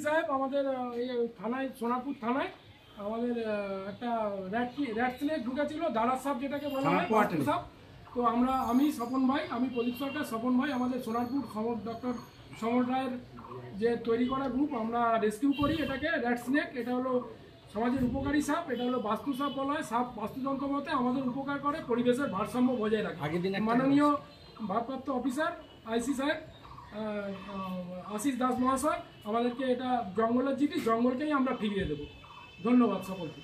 সাহেব আমাদের এই থানায় সোনারপুর থানায় আমাদের একটা র্যাট স্নেক ঢুকেছিল, দাঁড়ার সাপ যেটাকে বলা হয়, সাপ। তো আমি স্বপন ভাই, আমি পুলিশ সরকার স্বপন ভাই, আমাদের সোনারপুর ডক্টর সমর রায়ের যে তৈরি করা গ্রুপ, আমরা রেস্কিউ করি এটাকে। র্যাট স্নেক এটা হলো সমাজের উপকারী সাপ, এটা হলো বাস্তু সাপ বলা হয়। সাপ বাস্তুতন্ত্র মতে আমাদের উপকার করে, পরিবেশের ভারসাম্য বজায় রাখে। মাননীয় ভারপ্রাপ্ত অফিসার আইসি সাহেব আশিস দাস মহাশয় আমাদেরকে এটা জঙ্গলের জিনিস, জঙ্গলকেই আমরা ফিরিয়ে দেবো। ধন্যবাদ সকলকে।